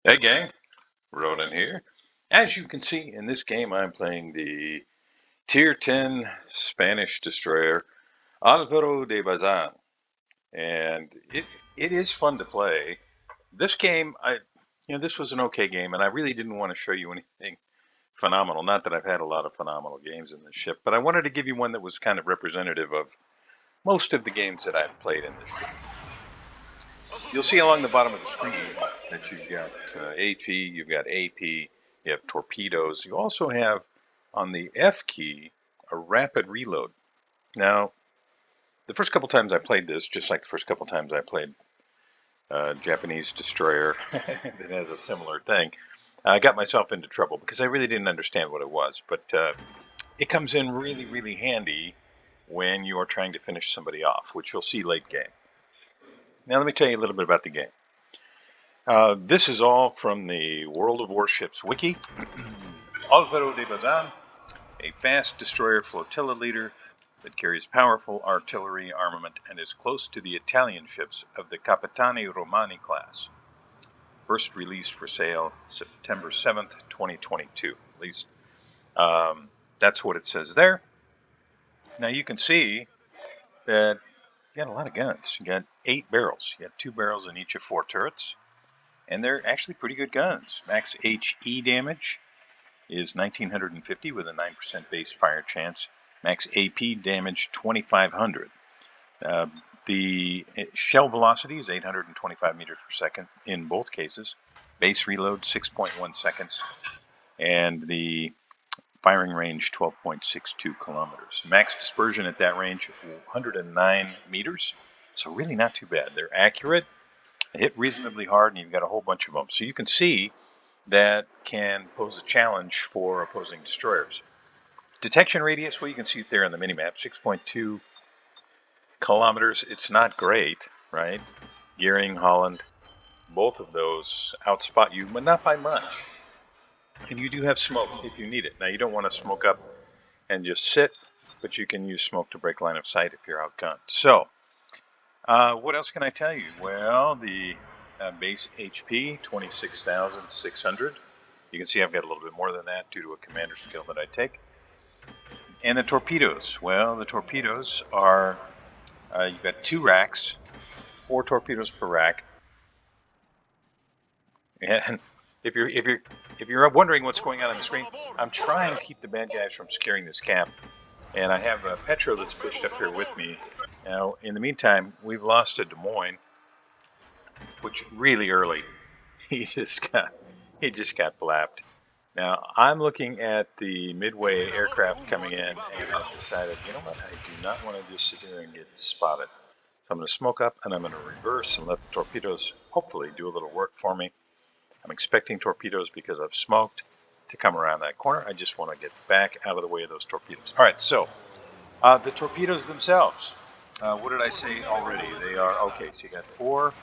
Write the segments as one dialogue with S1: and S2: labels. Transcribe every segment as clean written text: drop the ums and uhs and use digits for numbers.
S1: Hey gang, Ronan here. As you can see in this game, I'm playing the Tier 10 Spanish destroyer Álvaro de Bazán, and it is fun to play. This game, this was an okay game, and I really didn't want to show you anything phenomenal. Not that I've had a lot of phenomenal games in this ship, but I wanted to give you one that was kind of representative of most of the games that I've played in this ship. You'll see along the bottom of the screen that you've got AP, you've got AP, you have torpedoes. You also have on the F key a rapid reload. Now, the first couple times I played this, just like the first couple times I played Japanese destroyer that has a similar thing, I got myself into trouble because I really didn't understand what it was. But it comes in really, really handy when you are trying to finish somebody off, which you'll see late game. Now, let me tell you a little bit about the game. This is all from the World of Warships wiki. Álvaro de Bazán, a fast destroyer flotilla leader that carries powerful artillery armament and is close to the Italian ships of the Capitani Romani class. First released for sale September 7th, 2022. At least that's what it says there. Now you can see that you got a lot of guns. You got 8 barrels. You got 2 barrels in each of 4 turrets. And they're actually pretty good guns. Max HE damage is 1950 with a 9% base fire chance. Max AP damage 2500. The shell velocity is 825 meters per second in both cases. Base reload 6.1 seconds. And the firing range 12.62 kilometers. Max dispersion at that range 109 meters. So really not too bad. They're accurate. They hit reasonably hard, and you've got a whole bunch of them. So you can see that can pose a challenge for opposing destroyers. Detection radius, well, you can see it there on the minimap, 6.2 kilometers. It's not great, right? Gearing, Holland, both of those outspot you, but not by much. And you do have smoke if you need it. Now, you don't want to smoke up and just sit, but you can use smoke to break line of sight if you're outgunned. So, what else can I tell you? Well, the base HP, 26,600. You can see I've got a little bit more than that due to a commander skill that I take. And the torpedoes. Well, the torpedoes are, you've got 2 racks, 4 torpedoes per rack. And if you're wondering what's going on the screen, I'm trying to keep the bad guys from securing this cap. And I have Petro that's pushed up here with me. Now, in the meantime, we've lost to Des Moines, which really early, he just got blapped. Now, I'm looking at the Midway aircraft coming in, and I've decided, you know what, I do not want to just sit here and get spotted. So I'm going to smoke up, and I'm going to reverse and let the torpedoes hopefully do a little work for me. I'm expecting torpedoes because I've smoked to come around that corner. I just want to get back out of the way of those torpedoes. All right, so the torpedoes themselves. What did I say already? They are, okay, so you got 4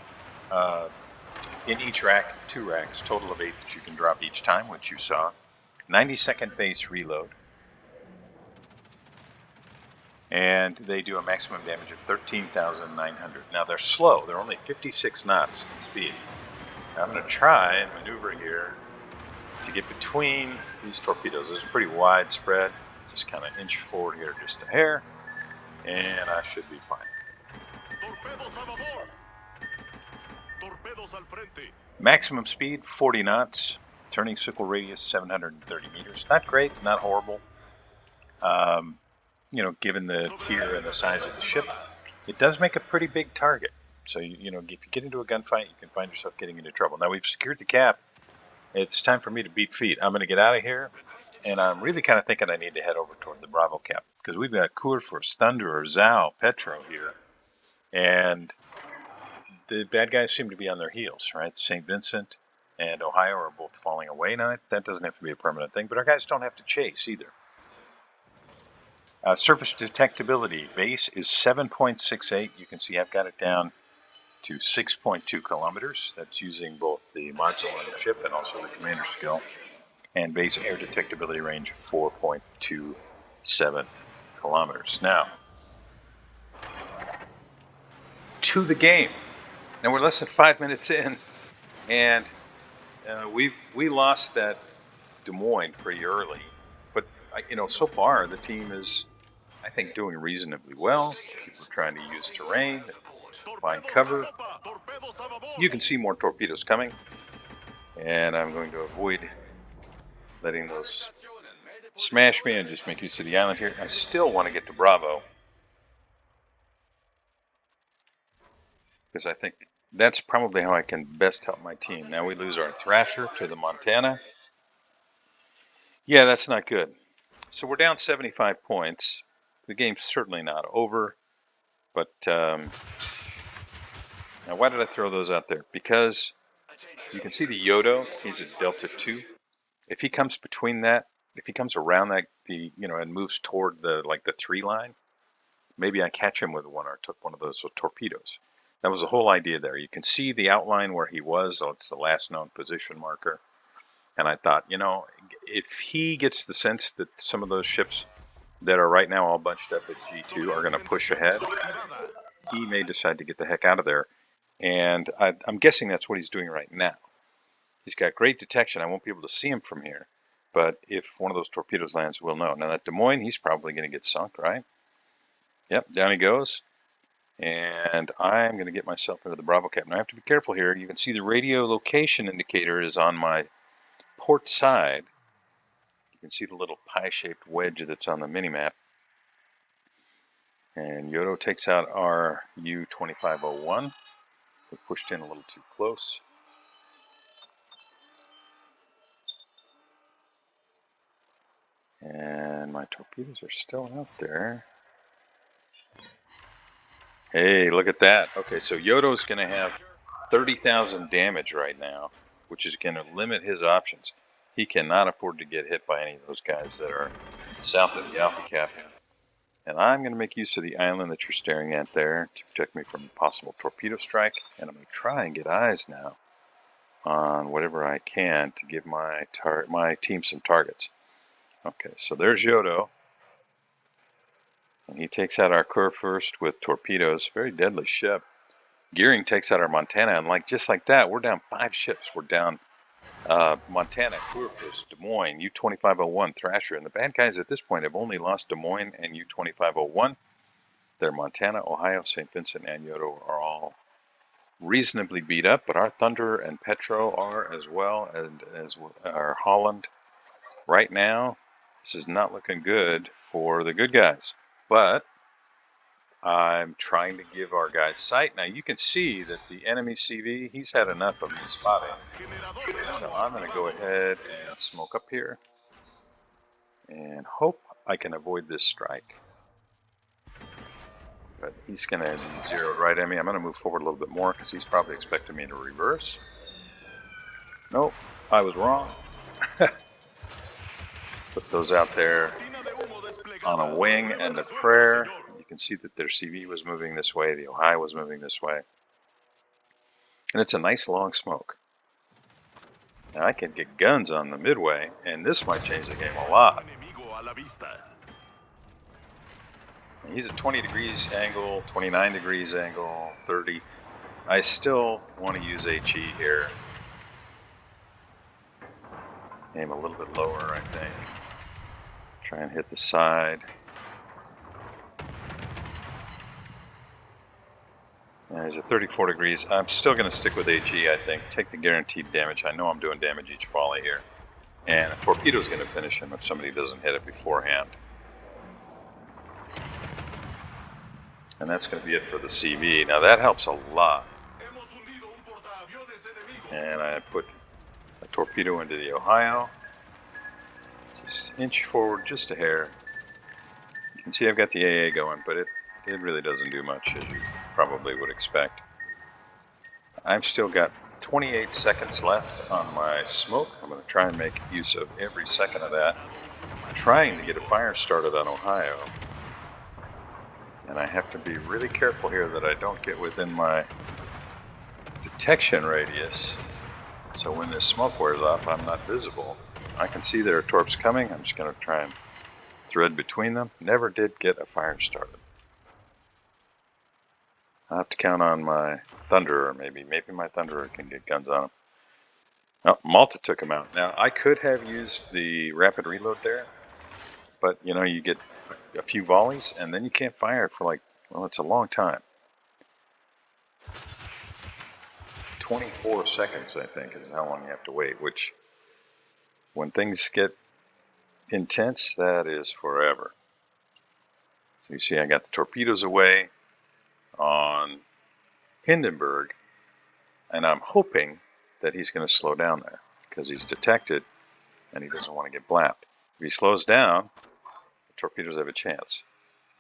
S1: in each rack, 2 racks, total of 8 that you can drop each time, which you saw. 90-second base reload. And they do a maximum damage of 13,900. Now they're slow. They're only 56 knots in speed. Now I'm going to try and maneuver here to get between these torpedoes. There's a pretty wide spread. Just kind of inch forward here just a hair, and I should be fine. Maximum speed 40 knots. Turning circle radius 730 meters. Not great, not horrible. Given the tier and the size of the ship, it does make a pretty big target. So if you get into a gunfight, you can find yourself getting into trouble. Now we've secured the cap. It's time for me to beat feet. I'm going to get out of here, and I'm really kind of thinking I need to head over toward the Bravo cap because we've got Kurfürst, Thunderer, Zhao, Petro here, and the bad guys seem to be on their heels, right? St. Vincent and Ohio are both falling away. Now, that doesn't have to be a permanent thing, but our guys don't have to chase either. Surface detectability base is 7.68. You can see I've got it down to 6.2 kilometers. That's using both the module on the ship and also the commander skill. And base air detectability range 4.27 kilometers. Now, to the game. Now we're less than 5 minutes in, and we lost that Des Moines pretty early, but so far the team is, I think, doing reasonably well. We're trying to use terrain, find cover. You can see more torpedoes coming, and I'm going to avoid letting those smash me and just make use of the island here. I still want to get to Bravo, because I think that's probably how I can best help my team. Now we lose our Thrasher to the Montana. Yeah, that's not good. So we're down 75 points. The game's certainly not over, but now why did I throw those out there? Because you can see the Yodo, he's at Delta 2. If he comes between that, if he comes around that, and moves toward the 3 line, maybe I catch him with one or took one of those torpedoes. That was the whole idea there. You can see the outline where he was. So it's the last known position marker. And I thought, if he gets the sense that some of those ships that are right now all bunched up at G2 are going to push ahead, he may decide to get the heck out of there. And I'm guessing that's what he's doing right now. He's got great detection. I won't be able to see him from here. But if one of those torpedoes lands, we'll know. Now that Des Moines, he's probably going to get sunk, right? Yep, down he goes. And I'm going to get myself into the Bravo Cap. Now I have to be careful here. You can see the radio location indicator is on my port side. You can see the little pie-shaped wedge that's on the mini-map. And Yodo takes out our U-2501. We pushed in a little too close. And my torpedoes are still out there. Hey, look at that. Okay, so Yodo's going to have 30,000 damage right now, which is going to limit his options. He cannot afford to get hit by any of those guys that are south of the Alpha Cap. And I'm going to make use of the island that you're staring at there to protect me from a possible torpedo strike. And I'm going to try and get eyes now on whatever I can to give my team some targets. Okay, so there's Yodo. And he takes out our Kurfürst with torpedoes. Very deadly ship. Gearing takes out our Montana, and just like that, we're down 5 ships. We're down Montana, Kurfürst, Des Moines, U-2501, Thrasher. And the bad guys at this point have only lost Des Moines and U-2501. They're Montana, Ohio, St. Vincent, and Yodo are all reasonably beat up, but our Thunder and Petro are as well, and as our Holland. Right now, this is not looking good for the good guys. But I'm trying to give our guys sight. Now you can see that the enemy CV, he's had enough of me spotting. So I'm going to go ahead and smoke up here and hope I can avoid this strike. But he's going to be zeroed right at me. I'm going to move forward a little bit more because he's probably expecting me to reverse. Nope, I was wrong. Put those out there on a wing and a prayer. You can see that their CV was moving this way, the Ohio was moving this way. And it's a nice long smoke. Now I can get guns on the midway, and this might change the game a lot. And he's at 20 degrees angle, 29 degrees angle, 30. I still want to use HE here. Aim a little bit lower, I think. Try and hit the side. And he's at 34 degrees. I'm still going to stick with HE, I think. Take the guaranteed damage. I know I'm doing damage each volley here. And a torpedo's going to finish him if somebody doesn't hit it beforehand. And that's going to be it for the CV. Now that helps a lot. And I put a torpedo into the Ohio. Just inch forward just a hair. You can see I've got the AA going, but it really doesn't do much, as you probably would expect. I've still got 28 seconds left on my smoke. I'm going to try and make use of every second of that. I'm trying to get a fire started on Ohio. And I have to be really careful here that I don't get within my detection radius. So when this smoke wears off, I'm not visible. I can see there are torps coming. I'm just going to try and thread between them. Never did get a fire started. I'll have to count on my Thunderer, maybe my Thunderer can get guns on him. Oh, Malta took him out. Now, I could have used the rapid reload there, but you know, you get a few volleys and then you can't fire for like, well, it's a long time. 24 seconds, I think, is how long you have to wait, which when things get intense, that is forever. So you see I got the torpedoes away on Hindenburg, and I'm hoping that he's going to slow down there because he's detected and he doesn't want to get blapped. If he slows down, the torpedoes have a chance.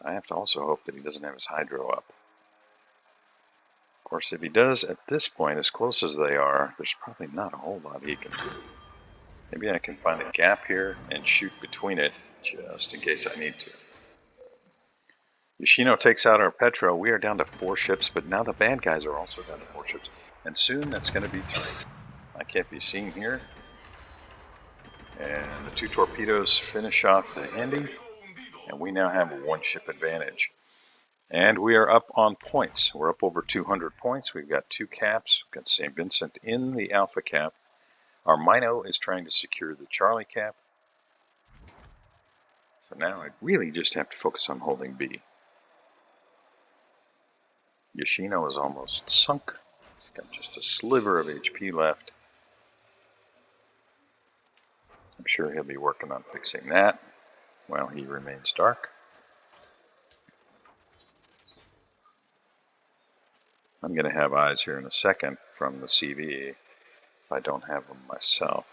S1: I have to also hope that he doesn't have his hydro up. Of course, if he does at this point, as close as they are, there's probably not a whole lot he can do. Maybe I can find a gap here and shoot between it just in case I need to. Yoshino takes out our Petro. We are down to 4 ships, but now the bad guys are also down to 4 ships. And soon that's going to be 3. I can't be seen here. And the 2 torpedoes finish off the Hindi. And we now have a 1 ship advantage. And we are up on points. We're up over 200 points. We've got 2 caps. We've got St. Vincent in the Alpha cap. Our Mino is trying to secure the Charlie cap. So now I really just have to focus on holding B. Yoshino is almost sunk. He's got just a sliver of HP left. I'm sure he'll be working on fixing that while he remains dark. I'm going to have eyes here in a second from the CV if I don't have them myself.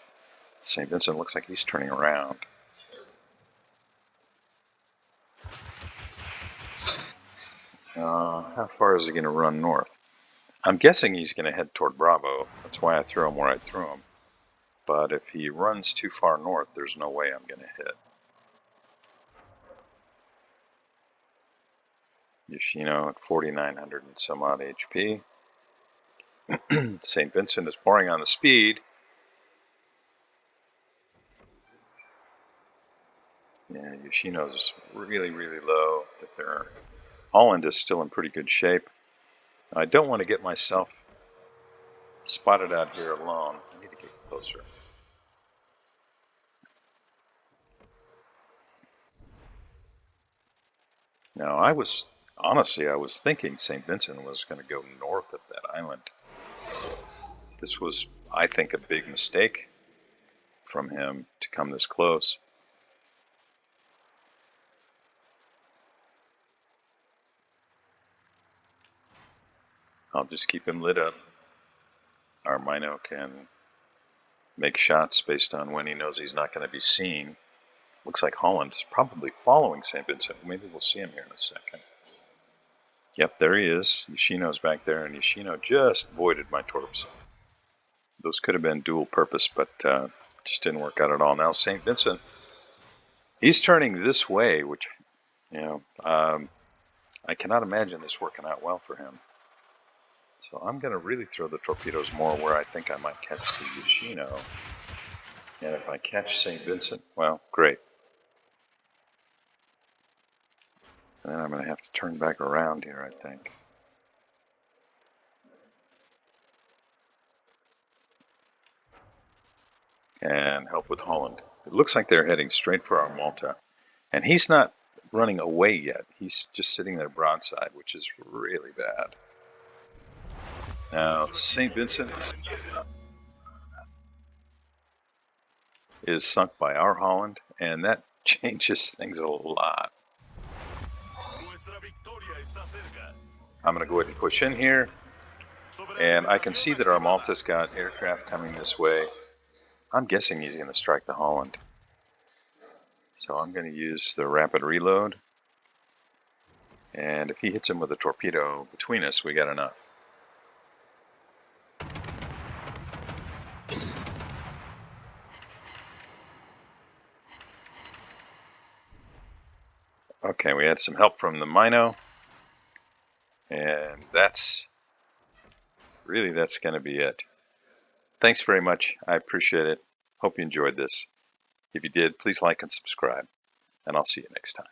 S1: St. Vincent looks like he's turning around. How far is he going to run north? I'm guessing he's going to head toward Bravo. That's why I threw him where I threw him. But if he runs too far north, there's no way I'm going to hit. Yoshino at 4,900 and some odd HP. St. Vincent is pouring on the speed. Yeah, Yoshino's really, really low. Holland is still in pretty good shape. I don't want to get myself spotted out here alone. I need to get closer. Now, I was thinking St. Vincent was going to go north of that island. This was, I think, a big mistake from him to come this close. I'll just keep him lit up. Our Mino can make shots based on when he knows he's not going to be seen. Looks like Holland is probably following St. Vincent. Maybe we'll see him here in a second. Yep, there he is. Yoshino's back there, and Yoshino just voided my torps. Those could have been dual purpose, but just didn't work out at all. Now St. Vincent, he's turning this way, which, you know, I cannot imagine this working out well for him. So I'm going to really throw the torpedoes more where I think I might catch the Yoshino. And if I catch St. Vincent, well, great. And then I'm going to have to turn back around here, I think. And help with Holland. It looks like they're heading straight for our Malta. And he's not running away yet. He's just sitting there broadside, which is really bad. Now, St. Vincent is sunk by our Holland, and that changes things a lot. I'm going to go ahead and push in here, and I can see that our Malta's got aircraft coming this way. I'm guessing he's going to strike the Holland. So I'm going to use the rapid reload, and if he hits him with a torpedo between us, we got enough. Okay, we had some help from the Mino, and that's going to be it. Thanks very much. I appreciate it. Hope you enjoyed this. If you did, please like and subscribe, and I'll see you next time.